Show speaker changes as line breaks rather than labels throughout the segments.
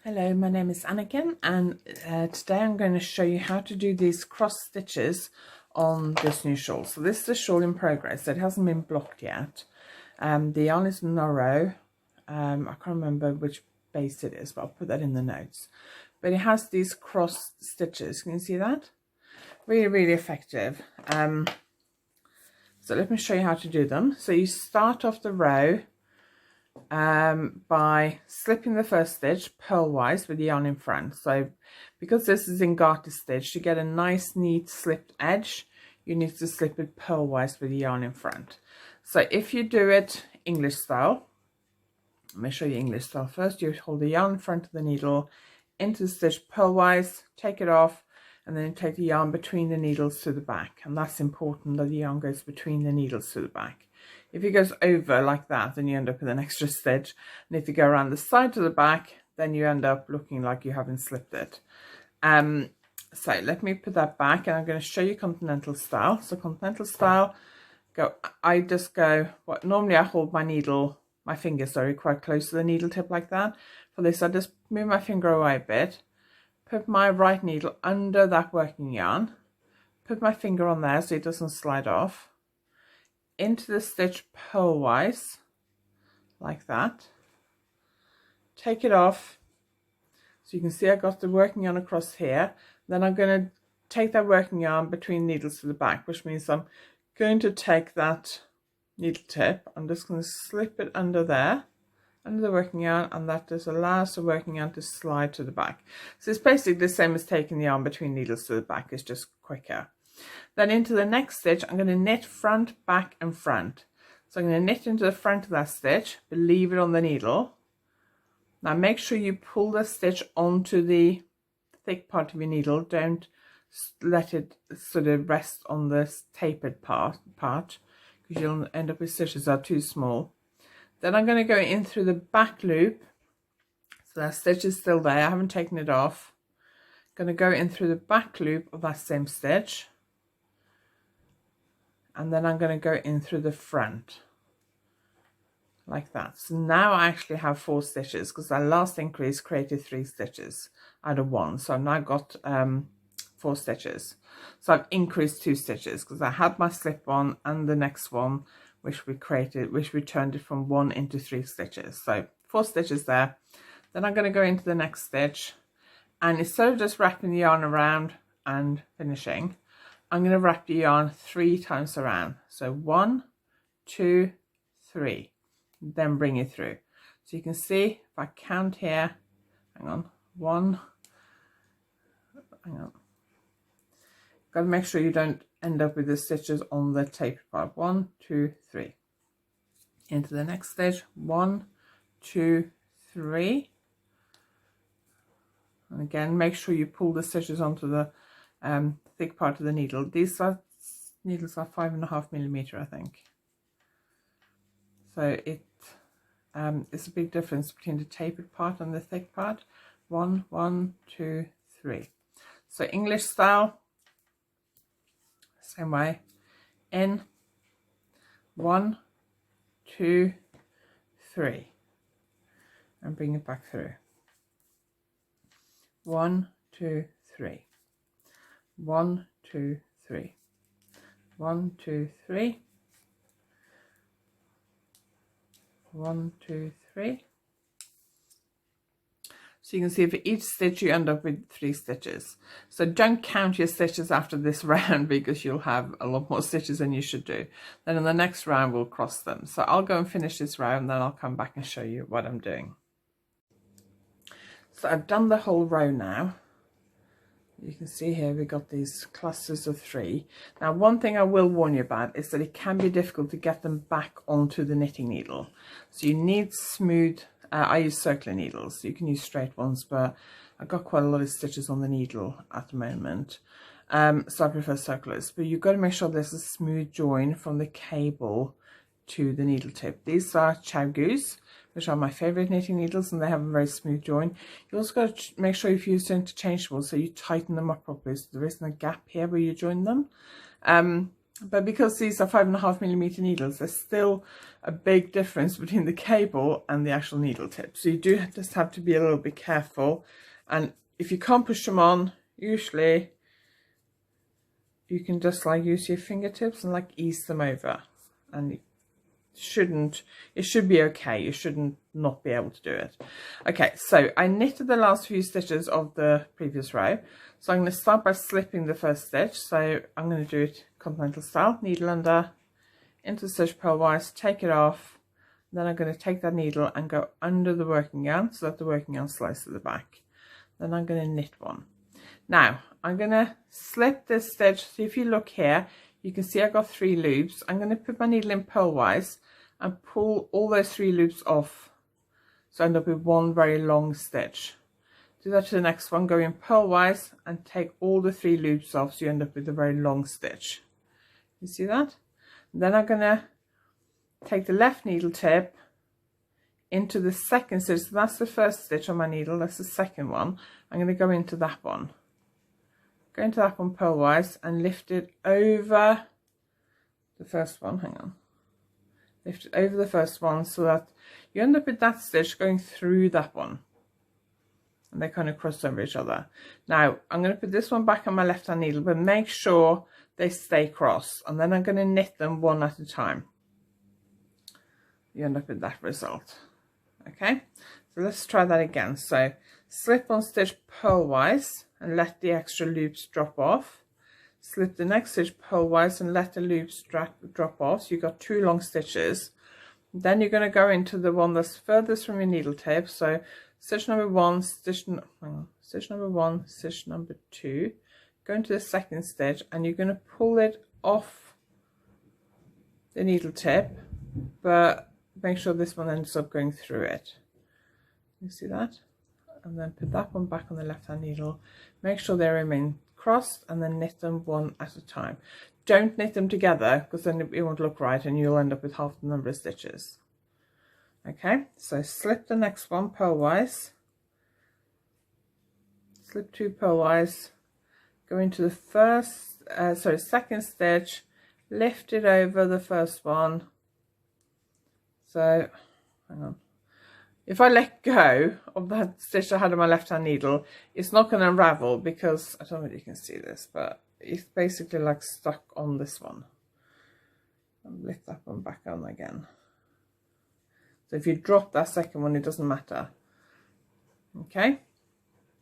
Hello, my name is Anniken, and today I'm going to show you how to do these cross stitches on this new shawl. So this is a shawl in progress, so it hasn't been blocked yet. The yarn is Noro. I can't remember which base it is, but I'll put that in the notes. But it has these cross stitches. Can you see that? Really effective. So let me show you how to do them. So you start off the row by slipping the first stitch purlwise with the yarn in front. So because this is in garter stitch, to get a nice neat slipped edge, you need to slip it purlwise with the yarn in front. So if you do it English style, let me show you English style first. You hold the yarn in front of the needle into the stitch purlwise, take it off, and then take the yarn between the needles to the back. And that's important, that the yarn goes between the needles to the back. If it goes over like that, then you end up with an extra stitch. And if you go around the side to the back, then you end up looking like you haven't slipped it. So let me put that back, and I'm going to show you continental style. So continental style, I just go, normally I hold my finger, quite close to the needle tip like that. For this, I just move my finger away a bit, put my right needle under that working yarn, put my finger on there so it doesn't slide off, into the stitch purlwise like that, take it off. So you can see I got the working yarn across here. Then I'm going to take that working yarn between needles to the back, which means I'm going to take that needle tip, I'm just going to slip it under there, under the working yarn, and that just allows the working yarn to slide to the back. So it's basically the same as taking the yarn between needles to the back, it's just quicker. Then into the next stitch, I'm going to knit front, back and front. So I'm going to knit into the front of that stitch, but leave it on the needle. Now make sure you pull the stitch onto the thick part of your needle. Don't let it sort of rest on this tapered part because you'll end up with stitches that are too small. Then I'm going to go in through the back loop. So that stitch is still there, I haven't taken it off. I'm going to go in through the back loop of that same stitch. And then I'm going to go in through the front like that. So now I actually have 4 stitches because that last increase created 3 stitches out of 1. So I've now got 4 stitches. So I've increased 2 stitches because I had my slip on and the next one which we turned it from 1 into 3 stitches. So 4 stitches there. Then I'm going to go into the next stitch, and instead of just wrapping the yarn around and finishing, I'm going to wrap the yarn 3 times around. So 1, 2, 3, then bring it through. So you can see if I count here, hang on, 1, hang on. Got to make sure you don't end up with the stitches on the tapered part. 1, 2, 3. Into the next stitch, 1, 2, 3. And again, make sure you pull the stitches onto the thick part of the needle. These needles are 5.5mm, I think. So it's a big difference between the tapered part and the thick part. 1, 1, 2, 3. So English style, same way. In 1, 2, 3, and bring it back through. 1, 2, 3. 1, 2, 3. 1, 2, 3. 1, 2, 3. So you can see for each stitch you end up with 3 stitches. So don't count your stitches after this round because you'll have a lot more stitches than you should do. Then in the next round we'll cross them. So I'll go and finish this round, then I'll come back and show you what I'm doing. So I've done the whole row now. You can see here we've got these clusters of 3. Now one thing I will warn you about is that it can be difficult to get them back onto the knitting needle. So you need smooth, I use circular needles. You can use straight ones, but I've got quite a lot of stitches on the needle at the moment. So I prefer circulars, but you've got to make sure there's a smooth join from the cable to the needle tip. These are Chowgoos, which are my favorite knitting needles, and they have a very smooth join. You also got to make sure you've used interchangeable, so you tighten them up properly so there isn't a gap here where you join them. But because these are 5.5mm needles, there's still a big difference between the cable and the actual needle tip. So you do just have to be a little bit careful. And if you can't push them on, usually you can just like use your fingertips and like ease them over. And it should be okay. You shouldn't not be able to do it. Okay, so I knitted the last few stitches of the previous row. So I'm going to start by slipping the first stitch. So I'm going to do it continental style, needle under, into stitch purlwise, take it off. Then I'm going to take that needle and go under the working yarn so that the working yarn slides to the back. Then I'm going to knit one. Now I'm going to slip this stitch. So if you look here, you can see I got 3 loops. I'm going to put my needle in purlwise and pull all those 3 loops off. So I end up with one very long stitch. Do that to the next one, go in purlwise and take all the 3 loops off, so you end up with a very long stitch. You see that? And then I'm going to take the left needle tip into the second stitch. So that's the first stitch on my needle, that's the second one. I'm going to go into that one. Go into that one purlwise and lift it over the first one. Hang on. Lift it over the first one so that you end up with that stitch going through that one. And they kind of cross over each other. Now I'm going to put this one back on my left hand needle, but make sure they stay crossed, and then I'm going to knit them one at a time. You end up with that result. Okay, so let's try that again. So slip on stitch purlwise and let the extra loops drop off. Slip the next stitch purlwise and let the loops drop off. So you've got 2 long stitches. Then you're going to go into the one that's furthest from your needle tip. So stitch number 1, stitch number 1, stitch number 2. Go into the second stitch and you're going to pull it off the needle tip, but make sure this one ends up going through it. You see that? And then put that one back on the left hand needle. Make sure they remain crossed and then knit them one at a time. Don't knit them together because then it won't look right and you'll end up with half the number of stitches. Okay, so slip the next one purlwise, slip 2 purlwise, go into the second stitch, lift it over the first one. So hang on, if I let go of that stitch I had on my left hand needle, it's not going to unravel because I don't know if you can see this, but it's basically like stuck on this one. And lift that one back on again. So if you drop that second one, it doesn't matter. Okay,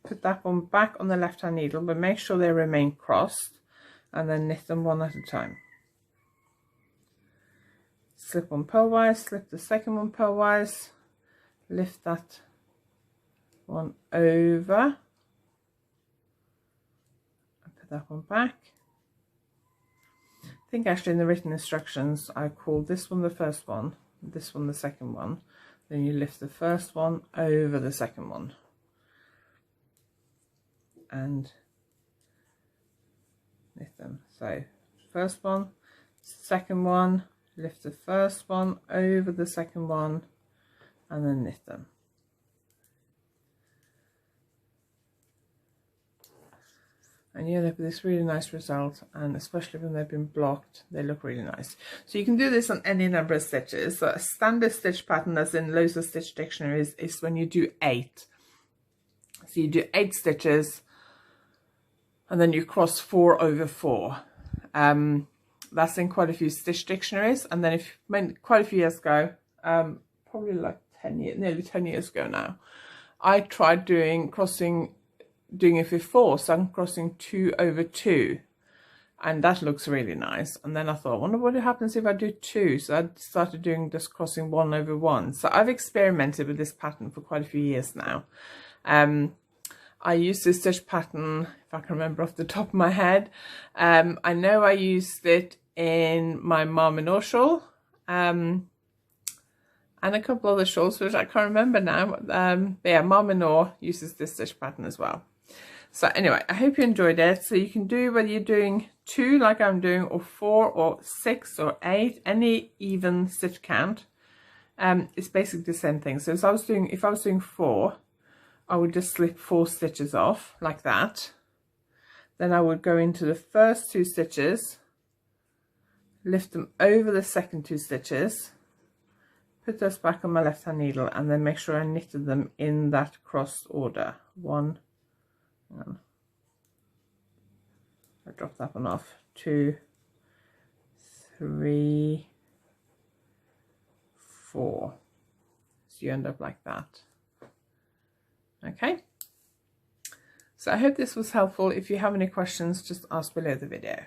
put that one back on the left hand needle, but make sure they remain crossed and then knit them one at a time. Slip one purlwise, slip the second one purlwise, lift that one over and put that one back. I think actually in the written instructions I called this one the first one, this one the second one, then you lift the first one over the second one and knit them. So first one, second one, lift the first one over the second one and then knit them. And you end up with this really nice result, and especially when they've been blocked, they look really nice. So you can do this on any number of stitches. So a standard stitch pattern that's in loads of stitch dictionaries is when you do 8. So you do 8 stitches and then you cross 4 over 4. That's in quite a few stitch dictionaries. And then if quite a few years ago, probably like 10 years, nearly 10 years ago now, I tried doing it with 4, so I'm crossing 2 over 2, and that looks really nice. And then I thought, I wonder what happens if I do 2. So I started doing just crossing 1 over 1. So I've experimented with this pattern for quite a few years now. I used this stitch pattern, if I can remember off the top of my head. I know I used it in my Mom and Noro shawl, and a couple other shawls which I can't remember now. But yeah, Mom and Noro uses this stitch pattern as well. So anyway, I hope you enjoyed it. So you can do whether you're doing 2 like I'm doing, or 4 or 6 or 8, any even stitch count. It's basically the same thing. So if I was doing 4, I would just slip 4 stitches off like that. Then I would go into the first 2 stitches lift them over the second 2 stitches, put those back on my left hand needle, and then make sure I knitted them in that crossed order. 1, I dropped that one off, 2, 3, 4. So you end up like that. Okay, so I hope this was helpful. If you have any questions, just ask below the video.